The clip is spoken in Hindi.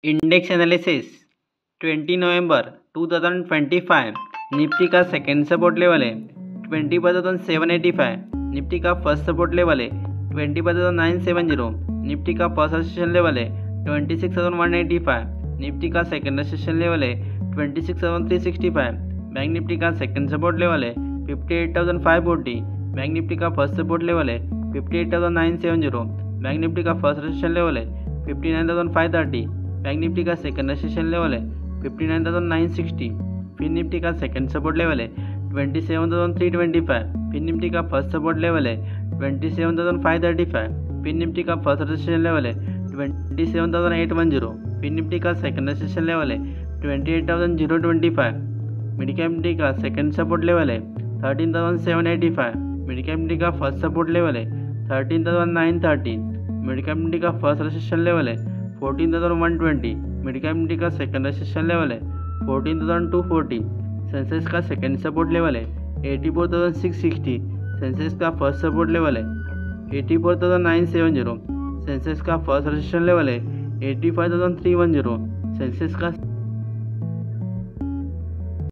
इंडेक्स एनालिसिस 20 नवंबर 2025 निफ्टी का सेकेंड सपोर्ट लेवल है 20,785। निफ्टी का फर्स्ट सपोर्ट लेवल है 20,970। निफ्टी का फर्स्ट रेजिस्टेंस लेवल है 26,185। निफ्टी का सेकेंड रेजिस्टेंस लेवल है 26,365। बैंक निफ्टी का सेकेंड सपोर्ट लेवल है 58,540। बैंक निफ्टी का फर्स्ट सपोर्ट लेवल है 58,970। बैंक निफ्टी का फर्स्ट रेजिस्टेंस लेवल है 59,530। बैंक निफ्टी का सेकंड रेजिस्टेंस लेवल है 59,960। फिन निफ्टी का सेकंड सपोर्ट लेवल है 27,325। फिन निफ्टी का फर्स्ट सपोर्ट लेवल है 27,535। फिन निफ्टी का फर्स्ट रेजिस्टेंस लेवल है 27,810। फिन निफ्टी का सेकंड रेजिस्टेंस लेवल है 28,025। मिड कैप निफ्टी का सेकंड सपोर्ट लेवल है 13,785। मिड कैप निफ्टी का फर्स्ट सपोर्ट लेवल है 13,930। मिड कैप निफ्टी का फर्स्ट रेजिस्टेंस लेवल है 14,120। मिड कैप निफ्टी का सेकंड रेजिस्टेंस लेवल है 14,240। सेंसेक्स का सेकंड सपोर्ट लेवल है 84,660। सेंसेक्स का फर्स्ट सपोर्ट लेवल है 84,970। सेंसेक्स का फर्स्ट रेजिस्टेंस लेवल है 85,310। सेंसेक्स का